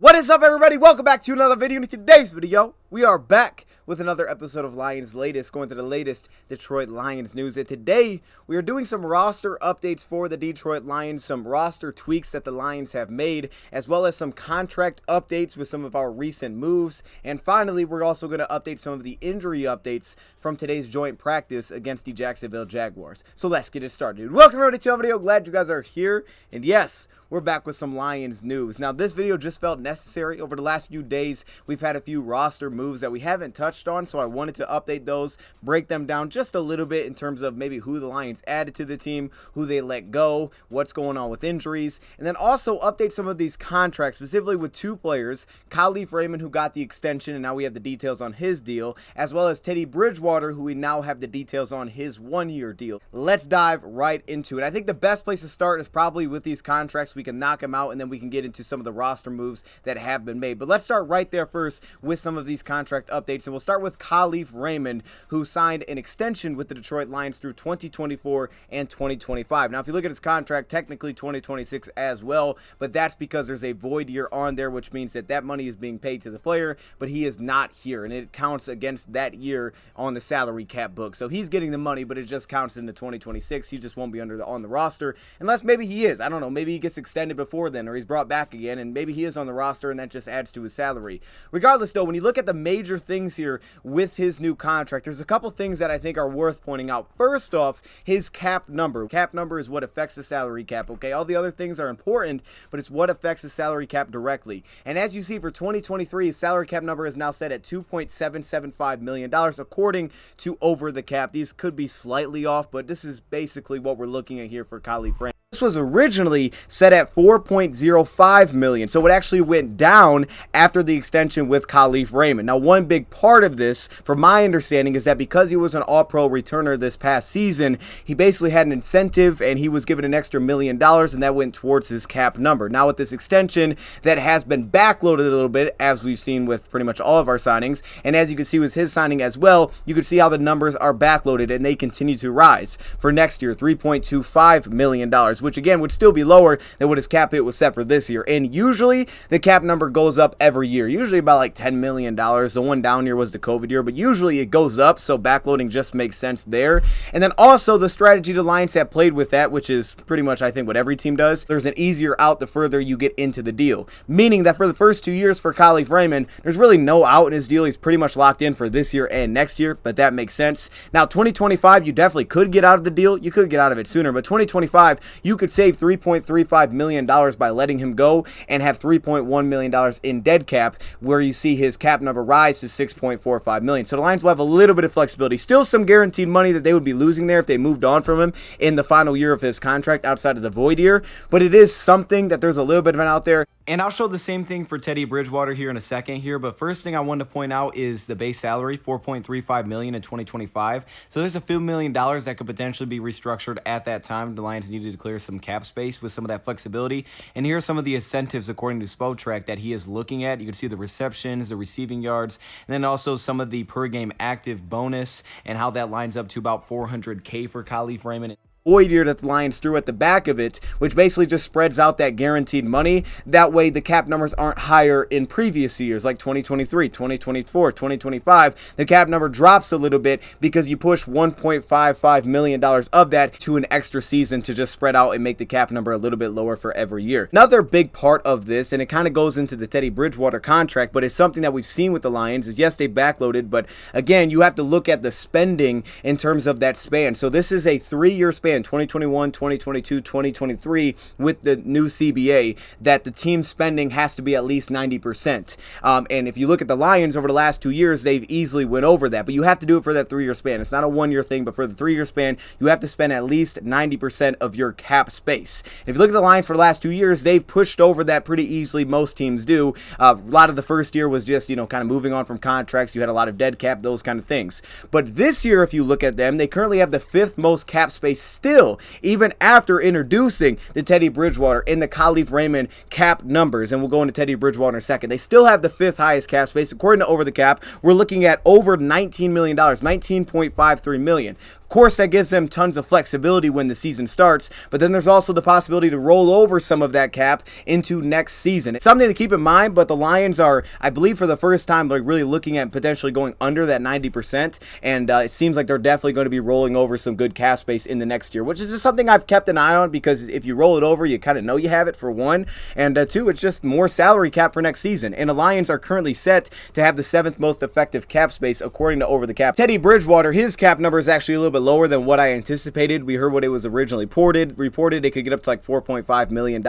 What is up, everybody? Welcome back to another video. In today's video, we are back with another episode of Lions Latest, going to the latest Detroit Lions news. And today, we are doing some roster updates for the Detroit Lions, some roster tweaks that the Lions have made, as well as some contract updates with some of our recent moves. And finally, we're also going to update some of the injury updates from today's joint practice against the Jacksonville Jaguars. So let's get it started. Welcome everybody to our video. Glad you guys are here. And yes, we're back with some Lions news. Now, this video just felt necessary. Over the last few days, we've had a few roster moves that we haven't touched on, so I wanted to update those, break them down just a little bit in terms of maybe who the Lions added to the team, who they let go, what's going on with injuries, and then also update some of these contracts, specifically with two players, Khalif Raymond, who got the extension, and now we have the details on his deal, as well as Teddy Bridgewater, who we now have the details on his one-year deal. Let's dive right into it. I think the best place to start is probably with these contracts. We can knock them out, and then we can get into some of the roster moves that have been made. But let's start right there first with some of these contract updates, and we'll start with Khalif Raymond, who signed an extension with the Detroit Lions through 2024 and 2025. Now, if you look at his contract, technically 2026 as well, but that's because there's a void year on there, which means that that money is being paid to the player, but he is not here, and it counts against that year on the salary cap book. So he's getting the money, but it just counts into 2026. He just won't be on the roster, unless maybe he is. I don't know. Maybe he gets extended before then, or he's brought back again, and maybe he is on the roster, and that just adds to his salary. Regardless, though, when you look at the major things here with his new contract, there's a couple things that I think are worth pointing out. First off, his cap number. Cap number is what affects the salary cap, okay? All the other things are important, but it's what affects the salary cap directly. And as you see, for 2023, his salary cap number is now set at $2.775 million, according to Over the Cap. These could be slightly off, but this is basically what we're looking at here for Khalif Raymond. This was originally set at $4.05 million, so it actually went down after the extension with Khalif Raymond. Now, one big part of this, from my understanding, is that because he was an all-pro returner this past season, he basically had an incentive, and he was given an extra $1 million, and that went towards his cap number. Now, with this extension that has been backloaded a little bit, as we've seen with pretty much all of our signings, and as you can see with his signing as well, you can see how the numbers are backloaded, and they continue to rise. For next year, $3.25 million, which again would still be lower than what his cap hit was set for this year. And usually the cap number goes up every year, usually about like $10 million. The one down year was the COVID year, but usually it goes up, so backloading just makes sense there. And then also the strategy the Lions have played with that, which is pretty much I think what every team does, there's an easier out the further you get into the deal, meaning that for the first 2 years for Khalif Raymond, there's really no out in his deal. He's pretty much locked in for this year and next year, but that makes sense. Now 2025, you definitely could get out of the deal. You could get out of it sooner, but 2025, you could save $3.35 million by letting him go and have $3.1 million in dead cap, where you see his cap number rise to $6.45 million. So the Lions will have a little bit of flexibility. Still some guaranteed money that they would be losing there if they moved on from him in the final year of his contract outside of the void year, but it is something that there's a little bit of an out there. And I'll show the same thing for Teddy Bridgewater here in a second here, but first thing I wanted to point out is the base salary, $4.35 million in 2025. So there's a few $1 million that could potentially be restructured at that time. The Lions needed to clear some cap space with some of that flexibility. And here are some of the incentives according to Spotrac that he is looking at. You can see the receptions, the receiving yards, and then also some of the per game active bonus and how that lines up to about $400K for Khalif Raymond. Void year that the Lions threw at the back of it, which basically just spreads out that guaranteed money. That way the cap numbers aren't higher in previous years like 2023, 2024, 2025. The cap number drops a little bit because you push $1.55 million of that to an extra season to just spread out and make the cap number a little bit lower for every year. Another big part of this, and it kind of goes into the Teddy Bridgewater contract, but it's something that we've seen with the Lions, is yes, they backloaded, but again, you have to look at the spending in terms of that span. So this is a 3-year span, 2021, 2022, 2023, with the new CBA, that the team spending has to be at least 90%. And if you look at the Lions over the last 2 years, they've easily went over that, but you have to do it for that 3-year span. It's not a 1-year thing, but for the 3-year span, you have to spend at least 90% of your cap space. And if you look at the Lions for the last 2 years, they've pushed over that pretty easily. Most teams do. A lot of the first year was just, kind of moving on from contracts. You had a lot of dead cap, those kind of things. But this year, if you look at them, they currently have the 5th most cap space still, even after introducing the Teddy Bridgewater and the Khalif Raymond cap numbers, and we'll go into Teddy Bridgewater in a second, they still have the 5th highest cap space. According to Over the Cap, we're looking at over $19 million, $19.53 million. Of course, that gives them tons of flexibility when the season starts, but then there's also the possibility to roll over some of that cap into next season. It's something to keep in mind, but the Lions are, I believe, for the first time, like really looking at potentially going under that 90%, and it seems like they're definitely going to be rolling over some good cap space in the next year, which is just something I've kept an eye on, because if you roll it over, you kind of know you have it, for one, and two, it's just more salary cap for next season, and the Lions are currently set to have the 7th most effective cap space according to Over the Cap. Teddy Bridgewater, his cap number is actually a little bit lower than what I anticipated. We heard what it was originally reported it could get up to like $4.5 million,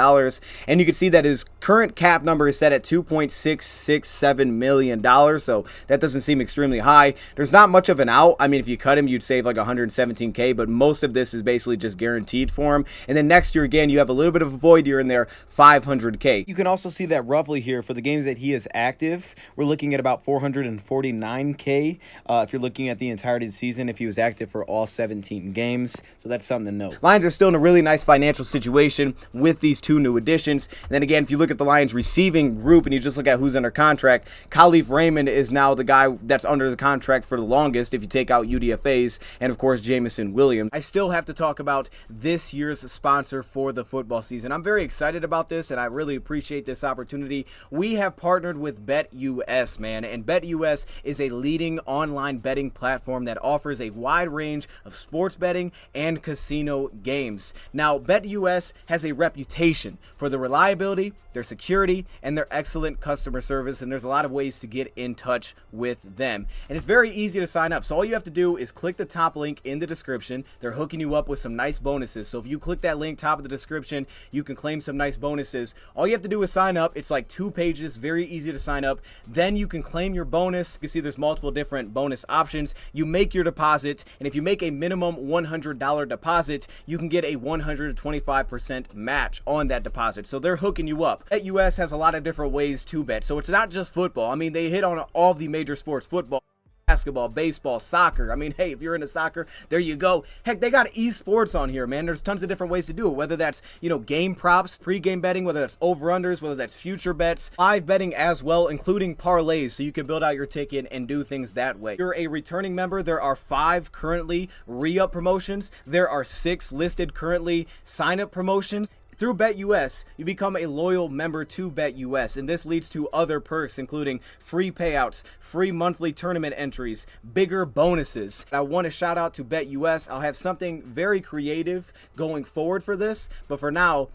and you can see that his current cap number is set at $2.667 million, so that doesn't seem extremely high. There's not much of an out. I mean, if you cut him, you'd save like $117K, but most of this is basically just guaranteed for him, and then next year, again, you have a little bit of a void year in there, $500K. You can also see that roughly here for the games that he is active, we're looking at about $449K if you're looking at the entirety of the season, if he was active for all 17 games, so that's something to note. Lions are still in a really nice financial situation with these 2 new additions. And then again, if you look at the Lions receiving group and you just look at who's under contract, Khalif Raymond is now the guy that's under the contract for the longest if you take out UDFAs, and of course Jameson Williams. I still have to talk about this year's sponsor for the football season. I'm very excited about this, and I really appreciate this opportunity. We have partnered with BetUS, man, and BetUS is a leading online betting platform that offers a wide range of sports betting and casino games. Now, BetUS has a reputation for their reliability, their security, and their excellent customer service, and there's a lot of ways to get in touch with them. And it's very easy to sign up. So all you have to do is click the top link in the description. They're hooking you up with some nice bonuses. So if you click that link top of the description, you can claim some nice bonuses. All you have to do is sign up. It's like 2 pages, very easy to sign up. Then you can claim your bonus. You can see there's multiple different bonus options. You make your deposit, and if you make a minimum $100 deposit, you can get a 125% match on that deposit. So they're hooking you up. BetUS has a lot of different ways to bet, so it's not just football. I mean, they hit on all the major sports: football, basketball, baseball, soccer. I mean, hey, if you're into soccer, there you go. Heck, they got esports on here, man. There's tons of different ways to do it, whether that's, game props, pre-game betting, whether that's over-unders, whether that's future bets, live betting as well, including parlays, so you can build out your ticket and do things that way. If you're a returning member, there are 5 currently re-up promotions. There are 6 listed currently sign-up promotions. Through BetUS, you become a loyal member to BetUS, and this leads to other perks, including free payouts, free monthly tournament entries, bigger bonuses. I want to shout out to BetUS. I'll have something very creative going forward for this, but for now,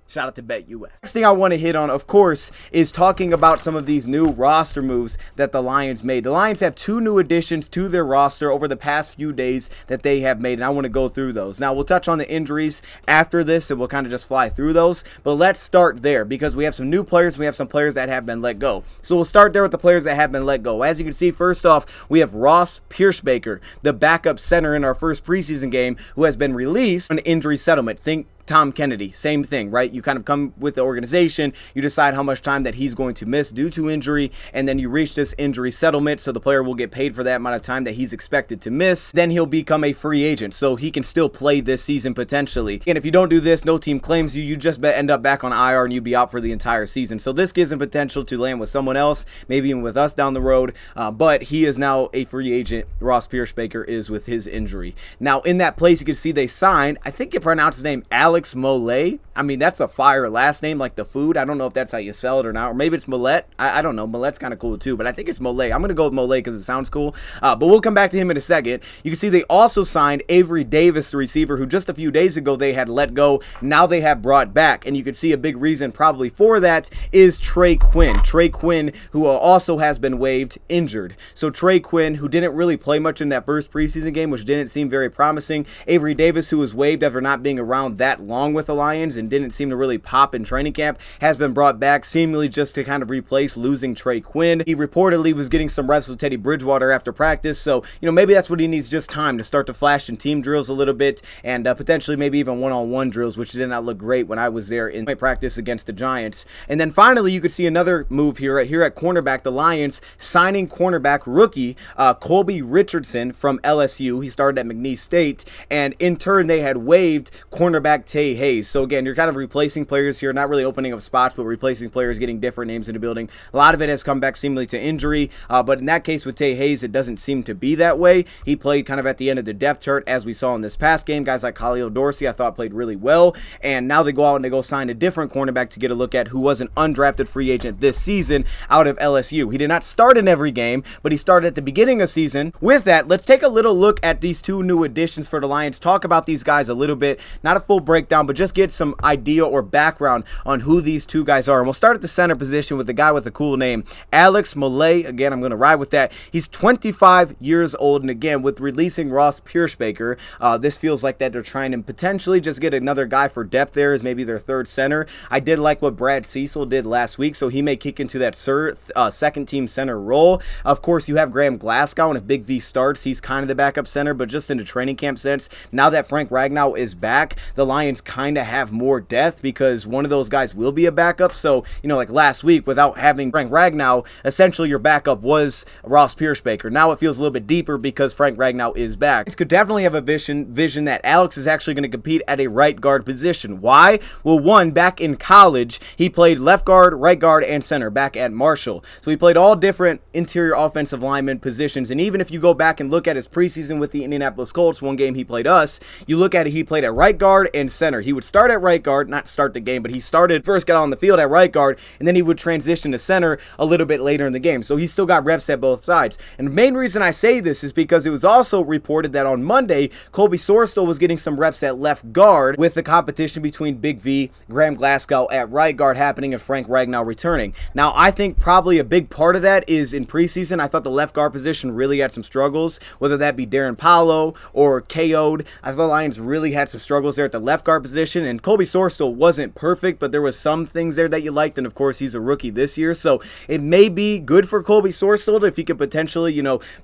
shout out to BetUS. Next thing I want to hit on, of course, is talking about some of these new roster moves that the Lions made. The Lions have 2 new additions to their roster over the past few days that they have made, and I want to go through those. Now, we'll touch on the injuries after this, and we'll kind of just fly through those, but let's start there because we have some new players, we have some players that have been let go. So we'll start there with the players that have been let go. As you can see, first off, we have Ross Pierschbaker, the backup center in our first preseason game, who has been released on injury settlement. Think Tom Kennedy, same thing, right? You kind of come with the organization, you decide how much time that he's going to miss due to injury, and then you reach this injury settlement, so the player will get paid for that amount of time that he's expected to miss. Then he'll become a free agent, so he can still play this season potentially. And if you don't do this, no team claims you, you just end up back on IR and you'd be out for the entire season. So this gives him potential to land with someone else, maybe even with us down the road, but he is now a free agent. Ross Pierschbaker is with his injury. Now, in that place, you can see they signed, I think you pronounce his name Alex Mollette. I mean, that's a fire last name, like the food. I don't know if that's how you spell it or not, or maybe it's Mollette. I don't know. Mollette's kind of cool too, but I think it's Mollette. I'm going to go with Mollette because it sounds cool, but we'll come back to him in a second. You can see they also signed Avery Davis, the receiver, who just a few days ago they had let go. Now they have brought back, and you can see a big reason probably for that is Trey Quinn. Trey Quinn, who also has been waived injured. So Trey Quinn, who didn't really play much in that first preseason game, which didn't seem very promising. Avery Davis, who was waived after not being around that that long with the Lions and didn't seem to really pop in training camp, has been brought back seemingly just to kind of replace losing Trey Quinn. He reportedly was getting some reps with Teddy Bridgewater after practice, so maybe that's what he needs, just time to start to flash in team drills a little bit, and potentially maybe even one-on-one drills, which did not look great when I was there in my practice against the Giants. And then finally, you could see another move here at cornerback. The Lions signing cornerback rookie Colby Richardson from LSU. He started at McNeese State, and in turn they had waived cornerback Tay Hayes. So again, you're kind of replacing players here, not really opening up spots, but replacing players, getting different names in the building. A lot of it has come back seemingly to injury, but in that case with Tay Hayes, it doesn't seem to be that way. He played kind of at the end of the depth chart, as we saw in this past game. Guys like Khalil Dorsey, I thought, played really well, and now they go out and they go sign a different cornerback to get a look at, who was an undrafted free agent this season out of LSU. He did not start in every game, but he started at the beginning of the season. With that, let's take a little look at these two new additions for the Lions, talk about these guys a little bit, not a full breakdown, but just get some idea or background on who these two guys are. And we'll start at the center position with the guy with a cool name, Alex Mollette. Again, I'm going to ride with that. He's 25 years old, and again, with releasing Ross Pierschbacher, this feels like that they're trying to potentially just get another guy for depth there as maybe their third center. I did like what Brad Cecil did last week, so he may kick into that second team center role. Of course, you have Graham Glasgow, and if Big V starts, he's kind of the backup center, but just in the training camp sense, now that Frank Ragnow is back, the Lions kind of have more depth because one of those guys will be a backup. So, like last week, without having Frank Ragnow, essentially your backup was Ross Pierschbacher. Now it feels a little bit deeper because Frank Ragnow is back. It could definitely have a vision that Alex is actually going to compete at a right guard position. Why? Well, one, back in college, he played left guard, right guard, and center back at Marshall. So he played all different interior offensive lineman positions. And even if you go back and look at his preseason with the Indianapolis Colts, one game he played us, you look at it, he played at right guard and center. He would start at right guard, not start the game, but he first got on the field at right guard, and then he would transition to center a little bit later in the game. So he still got reps at both sides. And the main reason I say this is because it was also reported that on Monday, Colby Sorstel was getting some reps at left guard with the competition between Big V, Graham Glasgow at right guard happening, and Frank Ragnow returning. Now, I think probably a big part of that is in preseason, I thought the left guard position really had some struggles, whether that be Darren Paulo or KO'd. I thought the Lions really had some struggles there at the left guard position, and Colby Sorstel wasn't perfect, but there was some things there that you liked, and of course, he's a rookie this year, so it may be good for Colby Sorstel if he could potentially,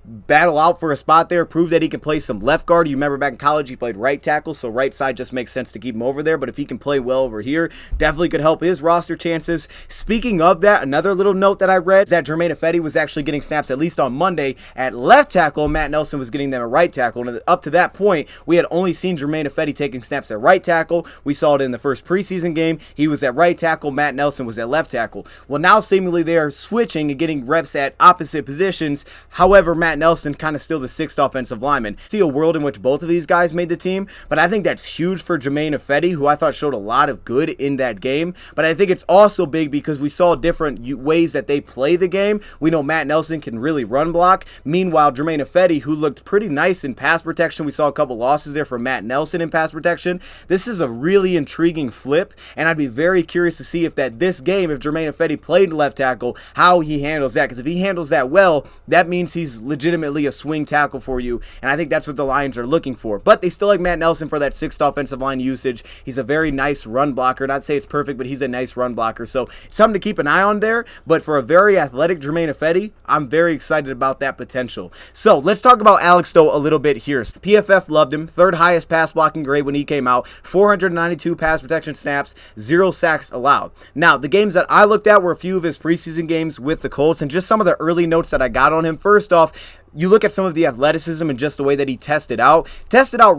battle out for a spot there, prove that he can play some left guard. You remember back in college, he played right tackle, so right side just makes sense to keep him over there, but if he can play well over here, definitely could help his roster chances. Speaking of that, another little note that I read is that Germain Ifedi was actually getting snaps, at least on Monday, at left tackle. Matt Nelson was getting them at right tackle, and up to that point, we had only seen Germain Ifedi taking snaps at right tackle. We saw it in the first preseason game. He was at right tackle, Matt Nelson was at left tackle. Well, now seemingly they are switching and getting reps at opposite positions. However, Matt Nelson kind of still the sixth offensive lineman. See a world in which both of these guys made the team, but I think that's huge for Germain Ifedi, who I thought showed a lot of good in that game. But I think it's also big because we saw different ways that they play the game. We know Matt Nelson can really run block. Meanwhile, Germain Ifedi, who looked pretty nice in pass protection, we saw a couple losses there from Matt Nelson in pass protection. This is a really intriguing flip, and I'd be very curious to see if this game, if Germain Ifedi played left tackle, how he handles that. Because if he handles that well, that means he's legitimately a swing tackle for you, and I think that's what the Lions are looking for. But they still like Matt Nelson for that sixth offensive line usage. He's a very nice run blocker. Not to say it's perfect, but he's a nice run blocker. So it's something to keep an eye on there. But for a very athletic Germain Ifedi, I'm very excited about that potential. So let's talk about Alex, though, a little bit here. PFF loved him. Third highest pass blocking grade when he came out. 492 pass protection snaps, 0 sacks allowed. Now, the games that I looked at were a few of his preseason games with the Colts, and just some of the early notes that I got on him. First off, you look at some of the athleticism and just the way that he tested out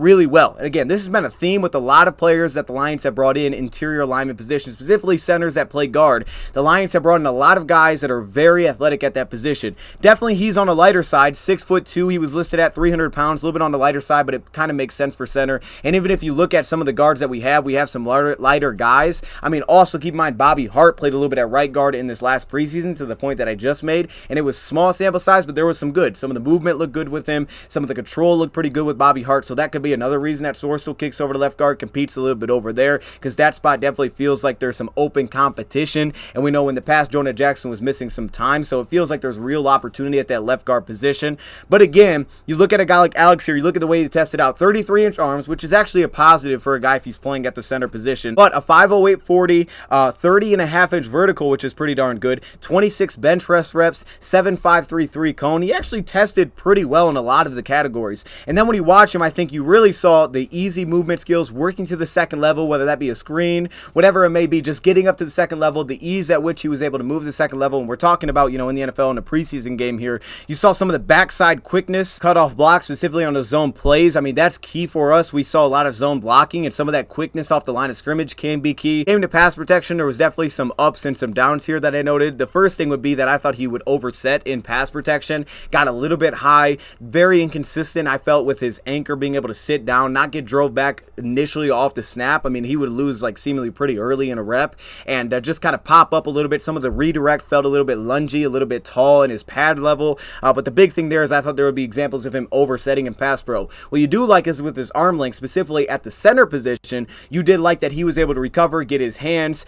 really well. And again, this has been a theme with a lot of players that the Lions have brought in interior lineman positions, specifically centers that play guard. The Lions have brought in a lot of guys that are very athletic at that position. Definitely he's on the lighter side, 6'2". He was listed at 300 pounds, a little bit on the lighter side, but it kind of makes sense for center. And even if you look at some of the guards that we have some lighter guys. I mean, also keep in mind, Bobby Hart played a little bit at right guard in this last preseason to the point that I just made, and it was small sample size, but there was some good. Some of the movement looked good with him. Some of the control looked pretty good with Bobby Hart, so that could be another reason that Soares still kicks over to left guard, competes a little bit over there, because that spot definitely feels like there's some open competition, and we know in the past Jonah Jackson was missing some time, so it feels like there's real opportunity at that left guard position. But again, you look at a guy like Alex here, you look at the way he tested out, 33-inch arms, which is actually a positive for a guy if he's playing at the center position, but a 508/40, 30.5-inch vertical, which is pretty darn good, 26 bench press reps, 7.533 cone. He actually tested pretty well in a lot of the categories. And then when you watch him, I think you really saw the easy movement skills, working to the second level, whether that be a screen, whatever it may be, just getting up to the second level, the ease at which he was able to move to the second level. And we're talking about, you know, in the NFL in a preseason game here, you saw some of the backside quickness, cutoff blocks, specifically on the zone plays. I mean, that's key for us. We saw a lot of zone blocking, and some of that quickness off the line of scrimmage can be key. Came to pass protection, there was definitely some ups and some downs here that I noted. The first thing would be that I thought he would overset in pass protection, got a little bit high, very inconsistent, I felt, with his anchor being able to sit down, not get drove back initially off the snap. I mean, he would lose like seemingly pretty early in a rep, and just kind of pop up a little bit. Some of the redirect felt a little bit lungy, a little bit tall in his pad level, but the big thing there is I thought there would be examples of him oversetting in pass pro. What you do like is with his arm length, specifically at the center position, you did like that he was able to recover, get his hands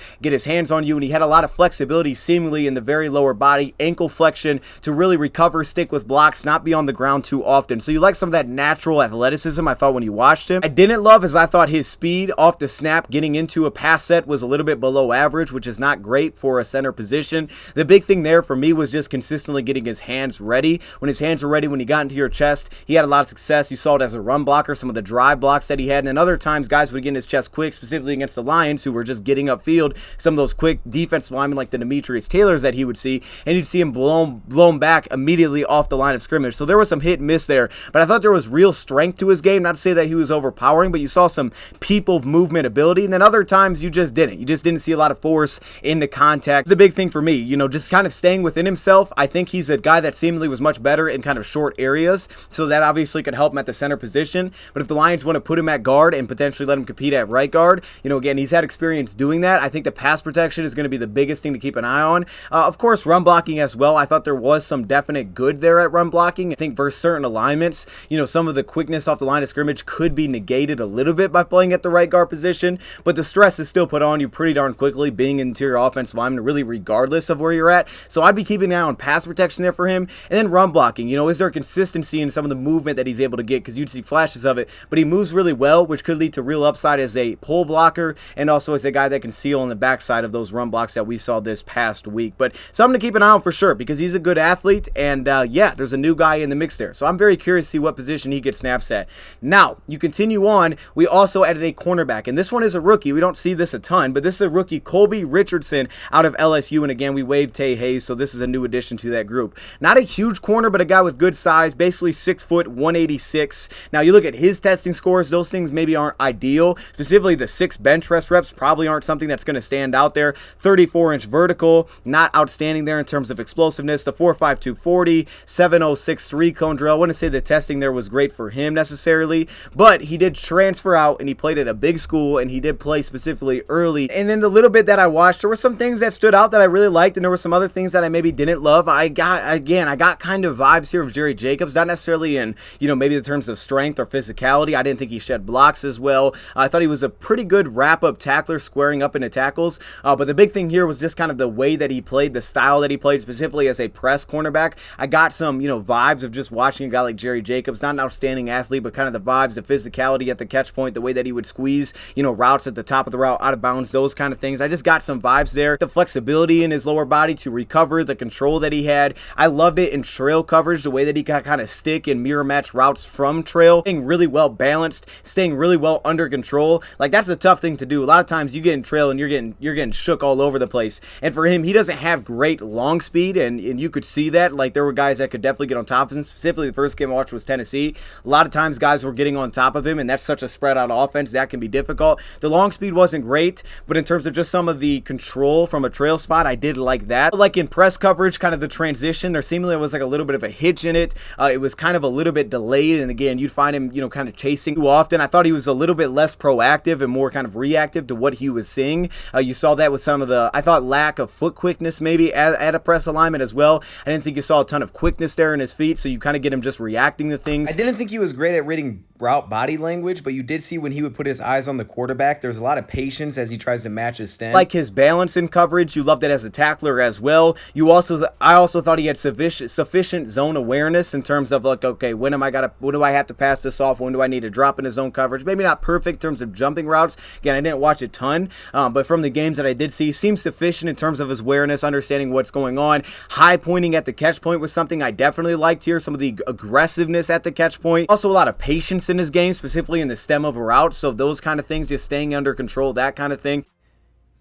on you, and he had a lot of flexibility seemingly in the very lower body, ankle flexion to really recover, stick with blocks, not be on the ground too often. So you like some of that natural athleticism, I thought, when you watched him. I didn't love is I thought his speed off the snap getting into a pass set was a little bit below average, which is not great for a center position. The big thing there for me was just consistently getting his hands ready. When his hands were ready, when he got into your chest, he had a lot of success. You saw it as a run blocker, some of the drive blocks that he had, and then other times guys would get in his chest quick, specifically against the Lions, who were just getting upfield, some of those quick defensive linemen like the Demetrius Taylors that he would see, and you'd see him blown back immediately off the line of scrimmage. So there was some hit and miss there, but I thought there was real strength to his game. Not to say that he was overpowering, but you saw some people movement ability, and then other times you just didn't see a lot of force into contact. The big thing for me, you know, just kind of staying within himself. I think he's a guy that seemingly was much better in kind of short areas, so that obviously could help him at the center position. But if the Lions want to put him at guard and potentially let him compete at right guard, you know, again, he's had experience doing that. I think the pass protection is going to be the biggest thing to keep an eye on. Of course, run blocking as well. I thought there was some definite good there at run blocking. I think versus certain alignments, you know, some of the quickness off the line of scrimmage could be negated a little bit by playing at the right guard position, but the stress is still put on you pretty darn quickly being an interior offensive lineman, really regardless of where you're at. So I'd be keeping an eye on pass protection there for him. And then run blocking, you know, is there consistency in some of the movement that he's able to get? Because you'd see flashes of it, but he moves really well, which could lead to real upside as a pull blocker and also as a guy that can seal on the backside of those run blocks that we saw this past week. But something to keep an eye on for sure, because he's a good athlete, and yeah, there's a new guy in the mix there. So I'm very curious to see what position he gets snaps at. Now, you continue on, we also added a cornerback, and this one is a rookie. We don't see this a ton, but this is a rookie, Colby Richardson out of LSU, and again, we waived Tay Hayes, so this is a new addition to that group. Not a huge corner, but a guy with good size, basically 6 foot, 186. Now, you look at his testing scores, those things maybe aren't ideal. Specifically, the 6 bench press reps probably aren't something that's going to stand out there. 34-inch vertical, not outstanding there in terms of explosiveness. The 4.5240, 7.063 cone drill. I wouldn't say the testing there was great for him necessarily, but he did transfer out and he played at a big school, and he did play specifically early. And in the little bit that I watched, there were some things that stood out that I really liked, and there were some other things that I maybe didn't love. I got kind of vibes here of Jerry Jacobs, not necessarily in, you know, maybe in terms of strength or physicality. I didn't think he shed blocks as well. I thought he was a pretty good wrap-up tackler, squaring up into tackles, but the big thing here was just kind of the way that he played, the style that he played, specifically as a press cornerback. I got some, you know, vibes of just watching a guy like Jerry Jacobs, not an outstanding athlete, but kind of the vibes, the physicality at the catch point, the way that he would squeeze, you know, routes at the top of the route, out of bounds, those kind of things. I just got some vibes there. The flexibility in his lower body to recover, the control that he had. I loved it in trail coverage, the way that he got kind of stick and mirror match routes from trail, staying really well balanced, staying really well under control. Like, that's a tough thing to do. A lot of times you get in trail and you're getting shook all over the place. And for him, he doesn't have great long speed, and you could see that. Like, there were guys that could definitely get on top of him. Specifically, the first game I watched was Tennessee. A lot of times guys were getting on top of him, and that's such a spread out offense that can be difficult. The long speed wasn't great, but in terms of just some of the control from a trail spot, I did like that. Like in press coverage, kind of the transition, there seemingly was like a little bit of a hitch in it. It was kind of a little bit delayed, and again, you'd find him, you know, kind of chasing too often. I thought he was a little bit less proactive and more kind of reactive to what he was seeing. You saw that with some of the, I thought, lack of foot quickness maybe at a press alignment as well. I didn't think you saw a ton of quickness there in his feet, so you kind of get him just reacting to things. I didn't think he was great at reading route body language, but you did see when he would put his eyes on the quarterback, there's a lot of patience as he tries to match his stance. Like his balance in coverage, you loved it as a tackler as well. I also thought he had sufficient zone awareness in terms of like, okay, when do I have to pass this off? When do I need to drop into zone coverage? Maybe not perfect in terms of jumping routes. Again, I didn't watch a ton, but from the games that I did see, seems sufficient in terms of his awareness, understanding what's going on. High pointing at the catch point was something I definitely liked here. Some of the aggressiveness at the catch point. Also a lot of patience in his game, specifically in the stem of a route. So those kind of things, just staying under control, that kind of thing.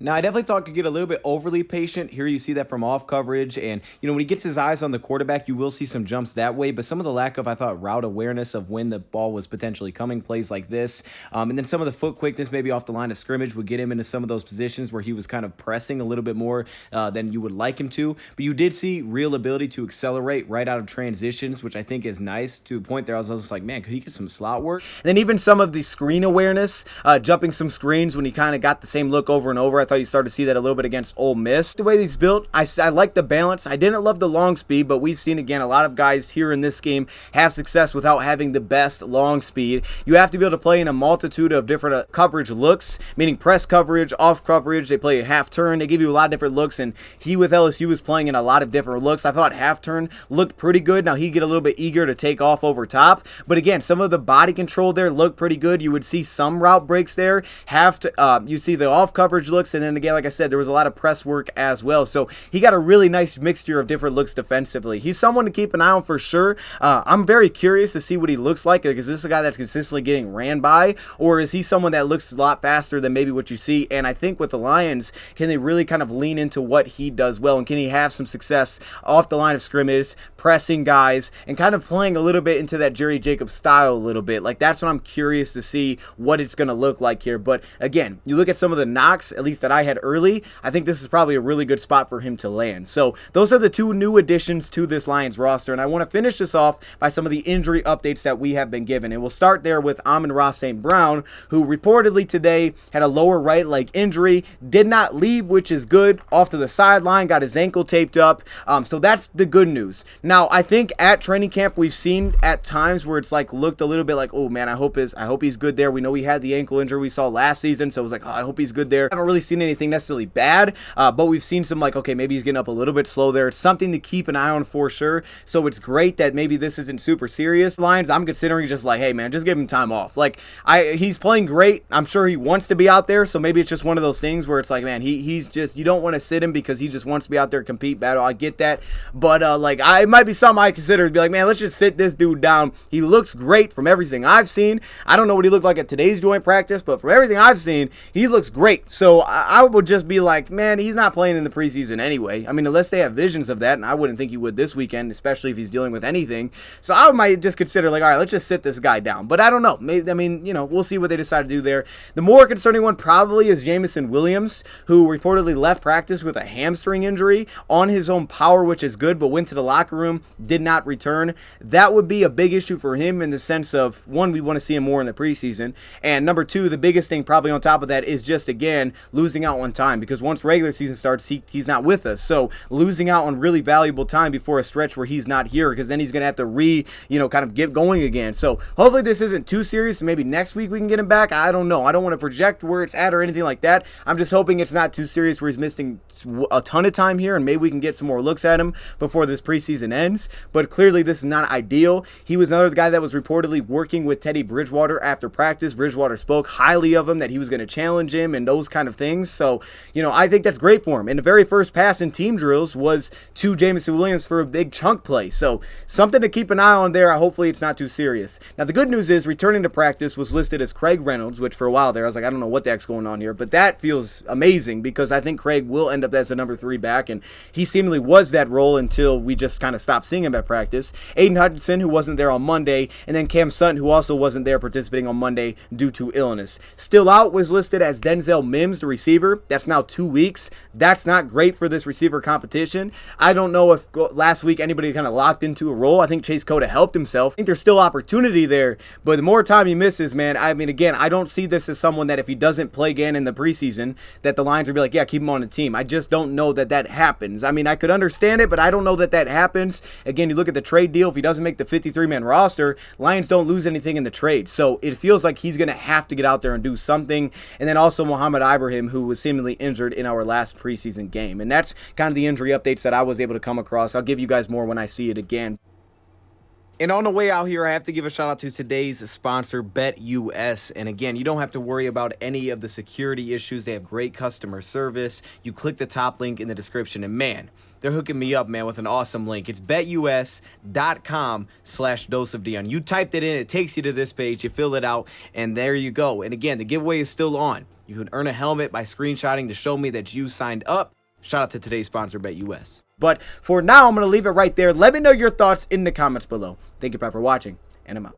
Now, I definitely thought could get a little bit overly patient. Here you see that from off coverage. And, when he gets his eyes on the quarterback, you will see some jumps that way. But some of the lack of, I thought, route awareness of when the ball was potentially coming, plays like this. And then some of the foot quickness, maybe off the line of scrimmage, would get him into some of those positions where he was kind of pressing a little bit more than you would like him to. But you did see real ability to accelerate right out of transitions, which I think is nice. To a point there, I was just like, man, could he get some slot work? And then even some of the screen awareness, jumping some screens when he kind of got the same look over and over. I thought you started to see that a little bit against Ole Miss. The way he's built, I like the balance. I didn't love the long speed, but we've seen, again, a lot of guys here in this game have success without having the best long speed. You have to be able to play in a multitude of different coverage looks, meaning press coverage, off coverage. They play a half turn. They give you a lot of different looks, and he with LSU was playing in a lot of different looks. I thought half turn looked pretty good. Now, he'd get a little bit eager to take off over top, but again, some of the body control there looked pretty good. You would see some route breaks there. You see the off coverage looks, and then again, like I said, there was a lot of press work as well. So he got a really nice mixture of different looks defensively. He's someone to keep an eye on for sure. I'm very curious to see what he looks like. Is this a guy that's consistently getting ran by, or is he someone that looks a lot faster than maybe what you see? And I think with the Lions, can they really kind of lean into what he does well, and can he have some success off the line of scrimmage, pressing guys, and kind of playing a little bit into that Jerry Jacobs style a little bit? Like, that's what I'm curious to see what it's going to look like here. But again, you look at some of the knocks, at least that I had early, I think this is probably a really good spot for him to land. So those are the two new additions to this Lions roster, and I want to finish this off by some of the injury updates that we have been given. And we'll start there with Amon-Ra St. Brown, who reportedly today had a lower right leg injury, did not leave, which is good, off to the sideline, got his ankle taped up. So that's the good news. Now, I think at training camp, we've seen at times where it's like looked a little bit like, oh man, I hope he's good there. We know he had the ankle injury we saw last season, so it was like, oh, I hope he's good there. I haven't really seen anything necessarily bad, but we've seen some like, okay, maybe he's getting up a little bit slow there. It's something to keep an eye on for sure. So it's great that maybe this isn't super serious. Lions, I'm considering just like, hey man, just give him time off. Like, he's playing great. I'm sure he wants to be out there, so maybe it's just one of those things where it's like, man, he's just, you don't want to sit him because he just wants to be out there, compete, battle. I get that, but it might be something I consider to be like, man, let's just sit this dude down. He looks great from everything I've seen. I don't know what he looked like at today's joint practice, but from everything I've seen, he looks great. So I would just be like, man, he's not playing in the preseason anyway. I mean, unless they have visions of that, and I wouldn't think he would this weekend, especially if he's dealing with anything. So I might just consider like, all right, let's just sit this guy down. But I don't know. Maybe, I mean, we'll see what they decide to do there. The more concerning one probably is Jameson Williams, who reportedly left practice with a hamstring injury on his own power, which is good, but went to the locker room, did not return. That would be a big issue for him in the sense of, one, we want to see him more in the preseason, and number two, the biggest thing probably on top of that is just, again, losing out on time, because once regular season starts, he's not with us. So losing out on really valuable time before a stretch where he's not here, because then he's going to have to kind of get going again. So hopefully this isn't too serious. Maybe next week we can get him back. I don't know. I don't want to project where it's at or anything like that. I'm just hoping it's not too serious where he's missing a ton of time here, and maybe we can get some more looks at him before this preseason ends. But clearly this is not ideal. He was another guy that was reportedly working with Teddy Bridgewater after practice. Bridgewater spoke highly of him, that he was going to challenge him and those kind of things. So, I think that's great for him. And the very first pass in team drills was to Jameson Williams for a big chunk play. So something to keep an eye on there. Hopefully it's not too serious. Now, the good news is returning to practice was listed as Craig Reynolds, which for a while there I was like, I don't know what the heck's going on here. But that feels amazing, because I think Craig will end up as a number 3 back, and he seemingly was that role until we just kind of stopped seeing him at practice. Aiden Hutchinson, who wasn't there on Monday, and then Cam Sutton, who also wasn't there participating on Monday due to illness. Still out was listed as Denzel Mims, the receiver receiver. That's now 2 weeks. That's not great for this receiver competition. I don't know if last week anybody kind of locked into a role. I think Chase Cota helped himself. I think there's still opportunity there, but the more time he misses, man, I mean, again, I don't see this as someone that if he doesn't play again in the preseason, that the Lions will be like, yeah, keep him on the team. I just don't know that that happens. I mean, I could understand it, but I don't know that that happens. Again, you look at the trade deal. If he doesn't make the 53-man roster, Lions don't lose anything in the trade. So it feels like he's going to have to get out there and do something. And then also Mohamed Ibrahim, who was seemingly injured in our last preseason game. And that's kind of the injury updates that I was able to come across. I'll give you guys more when I see it again. And on the way out here, I have to give a shout out to today's sponsor, BetUS. And again, you don't have to worry about any of the security issues. They have great customer service. You click the top link in the description, and man, they're hooking me up, man, with an awesome link. It's betus.com/DoseOfDion. You typed it in, it takes you to this page, you fill it out, and there you go. And again, the giveaway is still on. You can earn a helmet by screenshotting to show me that you signed up. Shout out to today's sponsor, BetUS. But for now, I'm going to leave it right there. Let me know your thoughts in the comments below. Thank you for watching, and I'm out.